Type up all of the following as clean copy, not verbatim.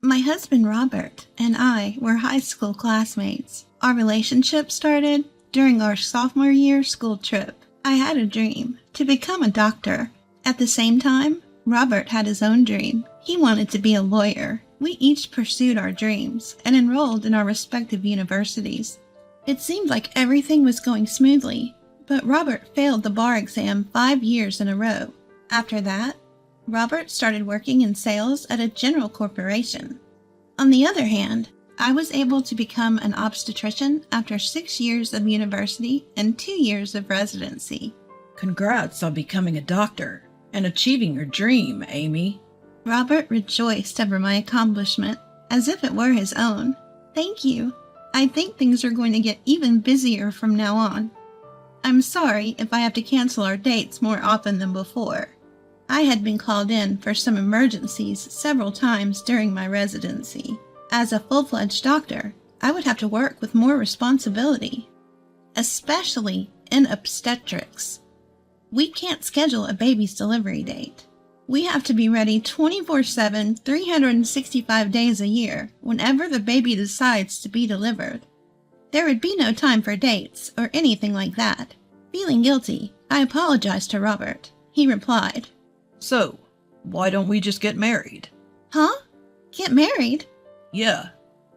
My husband Robert and I were high school classmates. Our relationship started during our sophomore year school trip. I had a dream to become a doctor. At the same time, Robert had his own dream. He wanted to be a lawyer. We each pursued our dreams and enrolled in our respective universities. It seemed like everything was going smoothly, but Robert failed the bar exam 5 years in a row. After that, Robert started working in sales at a general corporation. On the other hand, I was able to become an obstetrician after 6 years of university and 2 years of residency. Congrats on becoming a doctor and achieving your dream, Amy. Robert rejoiced over my accomplishment as if it were his own. Thank you. I think things are going to get even busier from now on. I'm sorry if I have to cancel our dates more often than before. I had been called in for some emergencies several times during my residency. As a full-fledged doctor, I would have to work with more responsibility, especially in obstetrics. We can't schedule a baby's delivery date. We have to be ready 24/7, 365 days a year, whenever the baby decides to be delivered. There would be no time for dates or anything like that. Feeling guilty, I apologized to Robert. He replied, So, why don't we just get married? Huh? Get married? Yeah,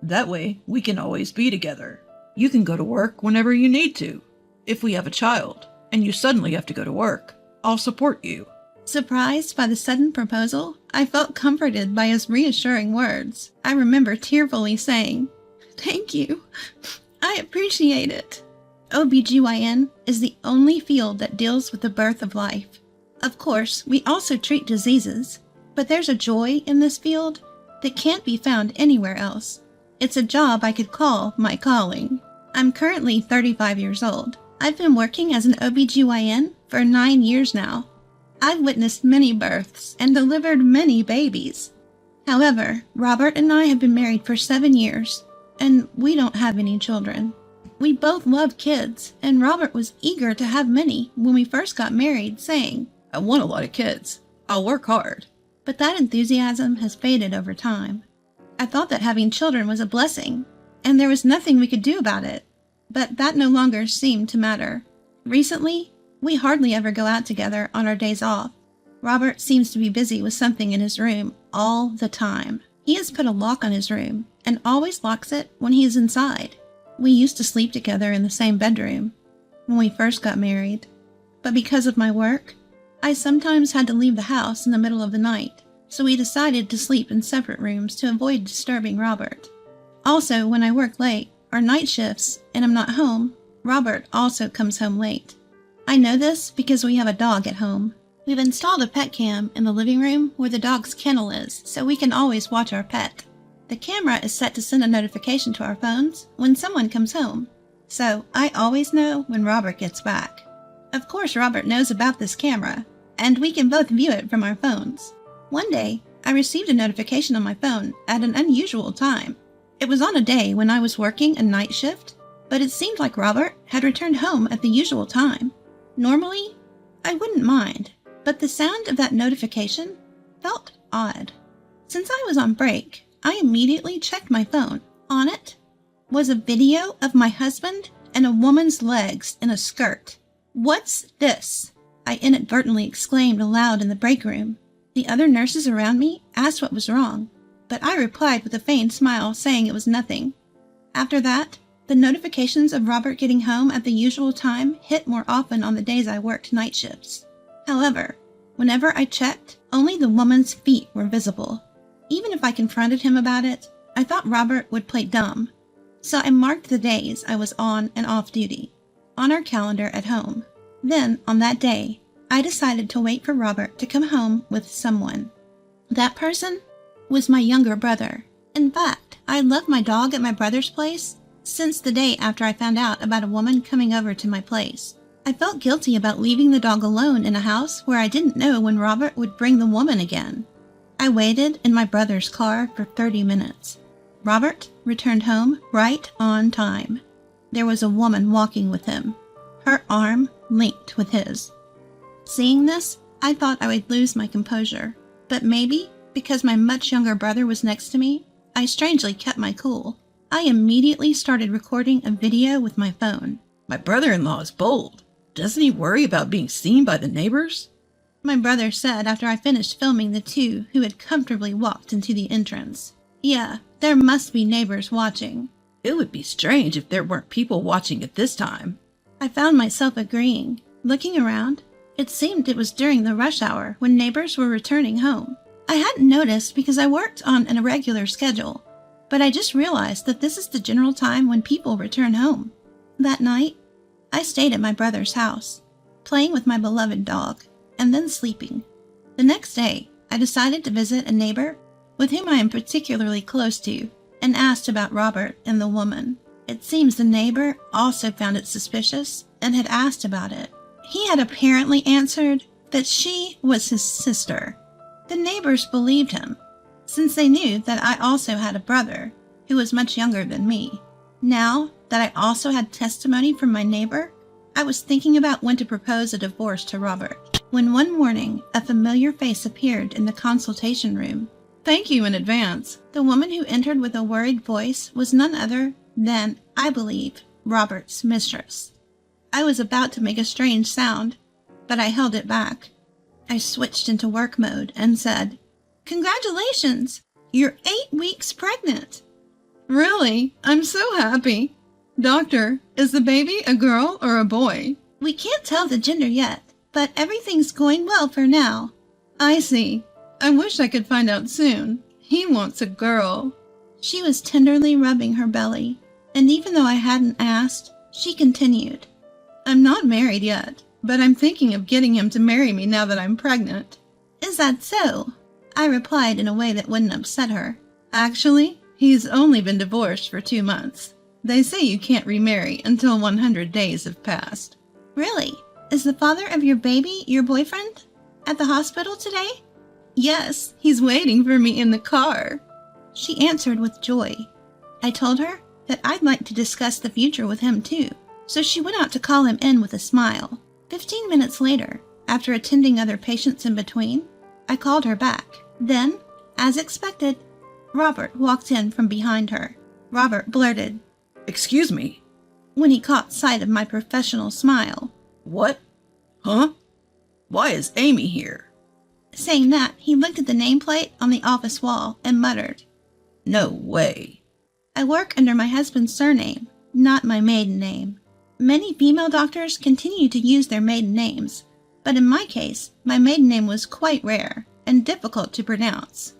that way we can always be together. You can go to work whenever you need to. If we have a child and you suddenly have to go to work, I'll support you. Surprised by the sudden proposal, I felt comforted by his reassuring words. I remember tearfully saying, Thank you. I appreciate it. OB-GYN is the only field that deals with the birth of life. Of course, we also treat diseases, but there's a joy in this field that can't be found anywhere else. It's a job I could call my calling. I'm currently 35 years old. I've been working as an OB-GYN for 9 years now. I've witnessed many births and delivered many babies. However, Robert and I have been married for 7 years, and we don't have any children. We both love kids, and Robert was eager to have many when we first got married, saying, I want a lot of kids. I'll work hard. But that enthusiasm has faded over time. I thought that having children was a blessing, and there was nothing we could do about it. But that no longer seemed to matter. Recently, we hardly ever go out together on our days off. Robert seems to be busy with something in his room all the time. He has put a lock on his room and always locks it when he is inside. We used to sleep together in the same bedroom when we first got married. But because of my work, I sometimes had to leave the house in the middle of the night, so we decided to sleep in separate rooms to avoid disturbing Robert. Also, when I work late, or night shifts, and I'm not home, Robert also comes home late. I know this because we have a dog at home. We've installed a pet cam in the living room where the dog's kennel is, so we can always watch our pet. The camera is set to send a notification to our phones when someone comes home, so I always know when Robert gets back. Of course, Robert knows about this camera, and we can both view it from our phones. One day, I received a notification on my phone at an unusual time. It was on a day when I was working a night shift, but it seemed like Robert had returned home at the usual time. Normally, I wouldn't mind, but the sound of that notification felt odd. Since I was on break, I immediately checked my phone. On it was a video of my husband and a woman's legs in a skirt. What's this? I inadvertently exclaimed aloud in the break room. The other nurses around me asked what was wrong, but I replied with a feigned smile saying it was nothing. After that, the notifications of Robert getting home at the usual time hit more often on the days I worked night shifts. However, whenever I checked, only the woman's feet were visible. Even if I confronted him about it, I thought Robert would play dumb. So I marked the days I was on and off duty on our calendar at home. Then, on that day, I decided to wait for Robert to come home with someone. That person was my younger brother. In fact, I left my dog at my brother's place since the day after I found out about a woman coming over to my place. I felt guilty about leaving the dog alone in a house where I didn't know when Robert would bring the woman again. I waited in my brother's car for 30 minutes. Robert returned home right on time. There was a woman walking with him, her arm linked with his. Seeing this, I thought I would lose my composure, but maybe because my much younger brother was next to me, I strangely kept my cool. I immediately started recording a video with my phone. My brother-in-law is bold. Doesn't he worry about being seen by the neighbors? My brother said after I finished filming the two who had comfortably walked into the entrance. Yeah, there must be neighbors watching. It would be strange if there weren't people watching at this time. I found myself agreeing. Looking around, it seemed it was during the rush hour when neighbors were returning home. I hadn't noticed because I worked on an irregular schedule, but I just realized that this is the general time when people return home. That night, I stayed at my brother's house, playing with my beloved dog, and then sleeping. The next day, I decided to visit a neighbor with whom I am particularly close to and asked about Robert and the woman. It seems the neighbor also found it suspicious and had asked about it. He had apparently answered that she was his sister. The neighbors believed him, since they knew that I also had a brother who was much younger than me. Now that I also had testimony from my neighbor, I was thinking about when to propose a divorce to Robert, when one morning a familiar face appeared in the consultation room. Thank you in advance. The woman who entered with a worried voice was none other than, I believe, Robert's mistress. I was about to make a strange sound, but I held it back. I switched into work mode and said, "Congratulations! You're 8 weeks pregnant." Really? I'm so happy. Doctor, is the baby a girl or a boy? We can't tell the gender yet, but everything's going well for now. I see. I wish I could find out soon. He wants a girl. She was tenderly rubbing her belly, and even though I hadn't asked, she continued, I'm not married yet, but I'm thinking of getting him to marry me now that I'm pregnant. Is that so? I replied in a way that wouldn't upset her. Actually, he's only been divorced for 2 months. They say you can't remarry until 100 days have passed. Really? Is the father of your baby your boyfriend? At the hospital today? Yes, he's waiting for me in the car. She answered with joy. I told her that I'd like to discuss the future with him too, so she went out to call him in with a smile. 15 minutes later, after attending other patients in between, I called her back. Then, as expected, Robert walked in from behind her. Robert blurted, Excuse me, when he caught sight of my professional smile. What? Huh? Why is Amy here? Saying that, he looked at the nameplate on the office wall and muttered, No way. I work under my husband's surname, not my maiden name. Many female doctors continue to use their maiden names, but in my case, my maiden name was quite rare and difficult to pronounce.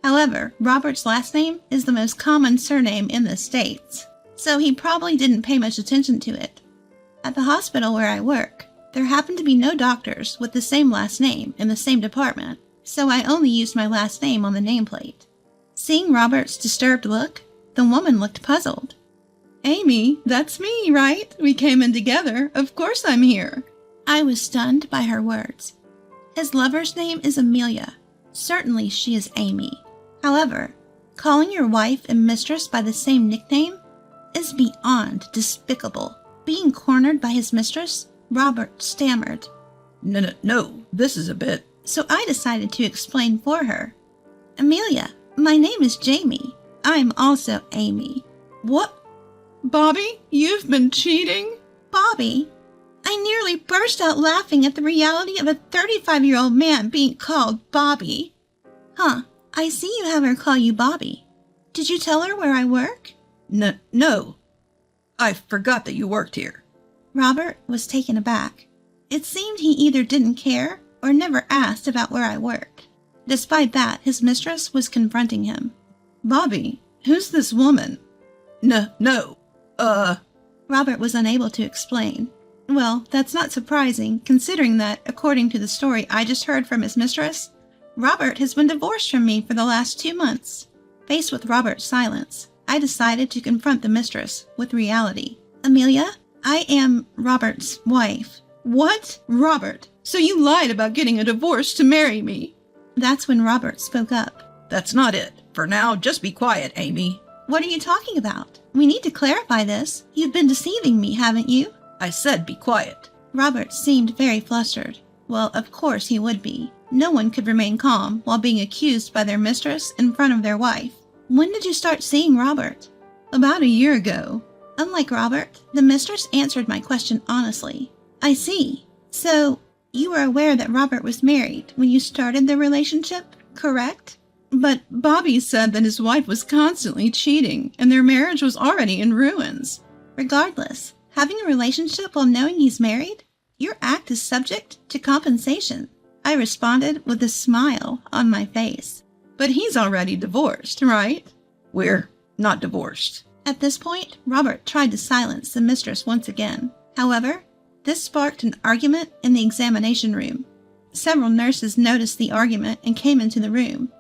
However, Robert's last name is the most common surname in the States, so he probably didn't pay much attention to it. At the hospital where I work, there happened to be no doctors with the same last name in the same department, so I only used my last name on the nameplate. Seeing Robert's disturbed look, the woman looked puzzled. Amy, that's me, right? We came in together. Of course I'm here. I was stunned by her words. His lover's name is Amelia. Certainly she is Amy. However, calling your wife and mistress by the same nickname is beyond despicable. Being cornered by his mistress, Robert stammered. No, this is a bit... So I decided to explain for her. Amelia, my name is Jamie. I'm also Amy. What? Bobby, you've been cheating? Bobby? I nearly burst out laughing at the reality of a 35-year-old man being called Bobby. Huh, I see you have her call you Bobby. Did you tell her where I work? No. I forgot that you worked here. Robert was taken aback. It seemed he either didn't care or never asked about where I worked. Despite that, his mistress was confronting him. Bobby, who's this woman? No. Robert was unable to explain. Well, that's not surprising, considering that, according to the story I just heard from his mistress, Robert has been divorced from me for the last 2 months. Faced with Robert's silence, I decided to confront the mistress with reality. Amelia, I am Robert's wife. What? Robert, so you lied about getting a divorce to marry me? That's when Robert spoke up. That's not it. For now, just be quiet, Amy. What are you talking about? We need to clarify this. You've been deceiving me, haven't you? I said be quiet. Robert seemed very flustered. Well, of course he would be. No one could remain calm while being accused by their mistress in front of their wife. When did you start seeing Robert? About a year ago. Unlike Robert, the mistress answered my question honestly. I see. So, you were aware that Robert was married when you started the relationship, correct? But Bobby said that his wife was constantly cheating and their marriage was already in ruins. Regardless, having a relationship while knowing he's married, your act is subject to compensation. I responded with a smile on my face. But he's already divorced, right? We're not divorced. At this point, Robert tried to silence the mistress once again. However, this sparked an argument in the examination room. Several nurses noticed the argument and came into the room.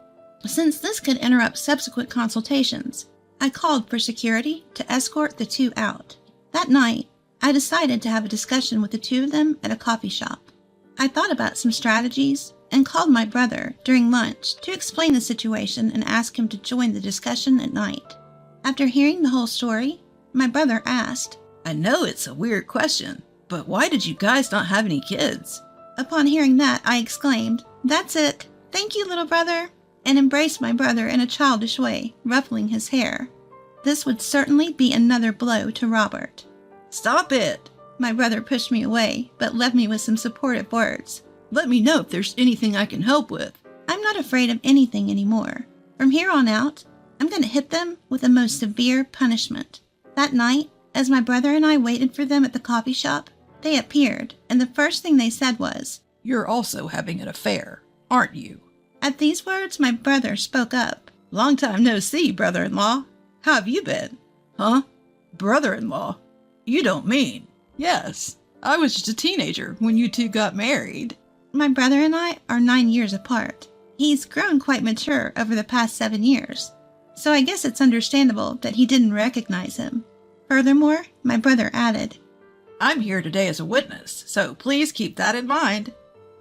Since this could interrupt subsequent consultations, I called for security to escort the two out. That night, I decided to have a discussion with the two of them at a coffee shop. I thought about some strategies and called my brother during lunch to explain the situation and ask him to join the discussion at night. After hearing the whole story, my brother asked, I know it's a weird question, but why did you guys not have any kids? Upon hearing that, I exclaimed, That's it. Thank you, little brother, and embraced my brother in a childish way, ruffling his hair. This would certainly be another blow to Robert. Stop it! My brother pushed me away, but left me with some supportive words. Let me know if there's anything I can help with. I'm not afraid of anything anymore. From here on out, I'm going to hit them with the most severe punishment. That night, as my brother and I waited for them at the coffee shop, they appeared, and the first thing they said was, You're also having an affair, aren't you? At these words, my brother spoke up. Long time no see, brother-in-law. How have you been? Huh? Brother-in-law? You don't mean? Yes, I was just a teenager when you two got married. My brother and I are 9 years apart. He's grown quite mature over the past 7 years, so I guess it's understandable that he didn't recognize him. Furthermore, my brother added, I'm here today as a witness, so please keep that in mind.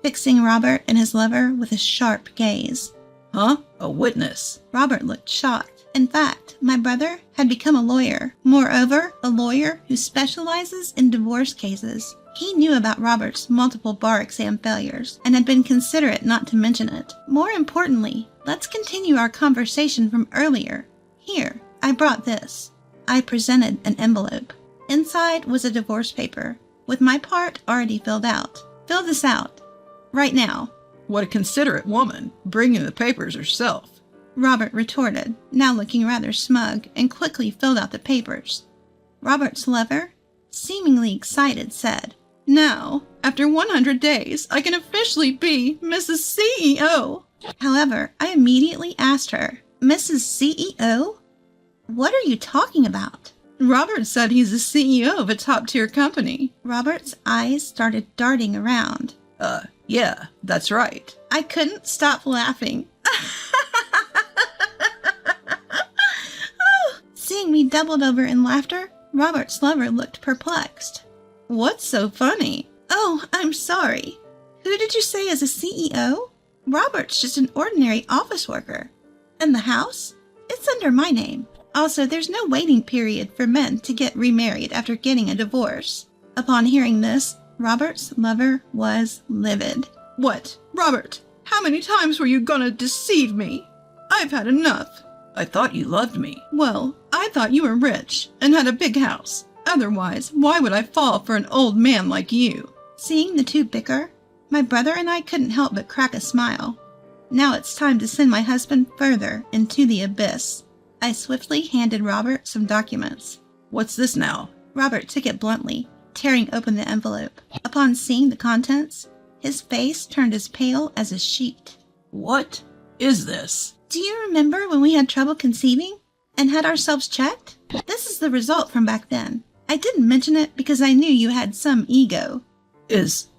Fixing Robert and his lover with a sharp gaze. Huh? A witness? Robert looked shocked. In fact, my brother had become a lawyer. Moreover, a lawyer who specializes in divorce cases. He knew about Robert's multiple bar exam failures and had been considerate not to mention it. More importantly, let's continue our conversation from earlier. Here, I brought this. I presented an envelope. Inside was a divorce paper, with my part already filled out. Fill this out. Right now. What a considerate woman, bringing the papers herself. Robert retorted, now looking rather smug, and quickly filled out the papers. Robert's lover, seemingly excited, said, Now, after 100 days, I can officially be Mrs. CEO. However, I immediately asked her, Mrs. CEO? What are you talking about? Robert said he's the CEO of a top-tier company. Robert's eyes started darting around. Yeah, that's right. I couldn't stop laughing. Seeing me doubled over in laughter, Robert's lover looked perplexed. What's so funny? Oh, I'm sorry. Who did you say is a CEO? Robert's just an ordinary office worker. And the house? It's under my name. Also, there's no waiting period for men to get remarried after getting a divorce. Upon hearing this, Robert's lover was livid. What? Robert, how many times were you gonna deceive me? I've had enough. I thought you loved me. Well, I thought you were rich and had a big house. Otherwise, why would I fall for an old man like you? Seeing the two bicker, my brother and I couldn't help but crack a smile. Now it's time to send my husband further into the abyss. I swiftly handed Robert some documents. What's this now? Robert took it bluntly, tearing open the envelope. Upon seeing the contents, his face turned as pale as a sheet. What is this? Do you remember when we had trouble conceiving and had ourselves checked? This is the result from back then. I didn't mention it because I knew you had some ego. Is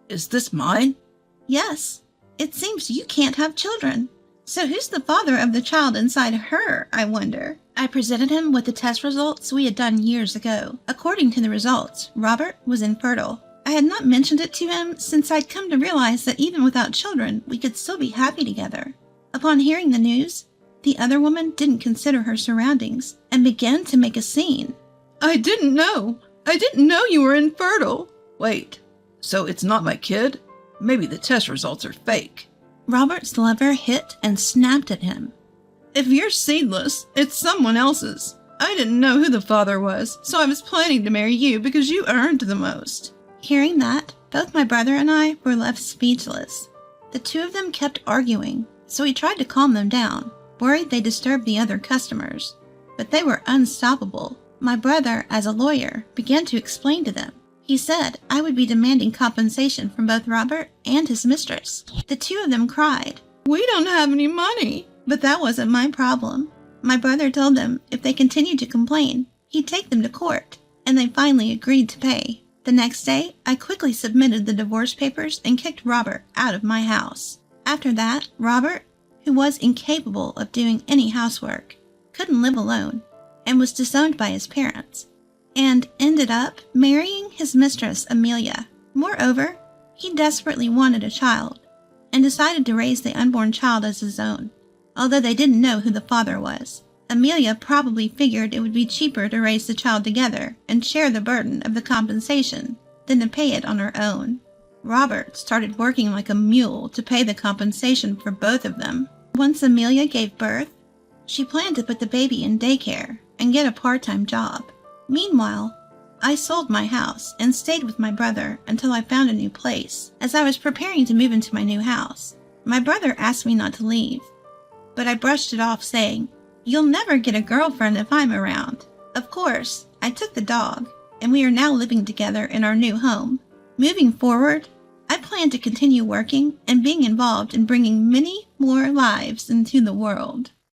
this mine? Yes. It seems you can't have children. So who's the father of the child inside her, I wonder? I presented him with the test results we had done years ago. According to the results, Robert was infertile. I had not mentioned it to him since I'd come to realize that even without children, we could still be happy together. Upon hearing the news, the other woman didn't consider her surroundings and began to make a scene. I didn't know you were infertile. Wait, so it's not my kid? Maybe the test results are fake. Robert's lover hit and snapped at him. If you're seedless, it's someone else's. I didn't know who the father was, so I was planning to marry you because you earned the most." Hearing that, both my brother and I were left speechless. The two of them kept arguing, so we tried to calm them down, worried they disturbed the other customers. But they were unstoppable. My brother, as a lawyer, began to explain to them. He said I would be demanding compensation from both Robert and his mistress. The two of them cried. "We don't have any money." But that wasn't my problem. My brother told them if they continued to complain, he'd take them to court, and they finally agreed to pay. The next day, I quickly submitted the divorce papers and kicked Robert out of my house. After that, Robert, who was incapable of doing any housework, couldn't live alone, and was disowned by his parents, and ended up marrying his mistress, Amelia. Moreover, he desperately wanted a child, and decided to raise the unborn child as his own, although they didn't know who the father was. Amelia probably figured it would be cheaper to raise the child together and share the burden of the compensation than to pay it on her own. Robert started working like a mule to pay the compensation for both of them. Once Amelia gave birth, she planned to put the baby in daycare and get a part-time job. Meanwhile, I sold my house and stayed with my brother until I found a new place. As I was preparing to move into my new house, my brother asked me not to leave, but I brushed it off saying, "You'll never get a girlfriend if I'm around." Of course, I took the dog, and we are now living together in our new home. Moving forward, I plan to continue working and being involved in bringing many more lives into the world.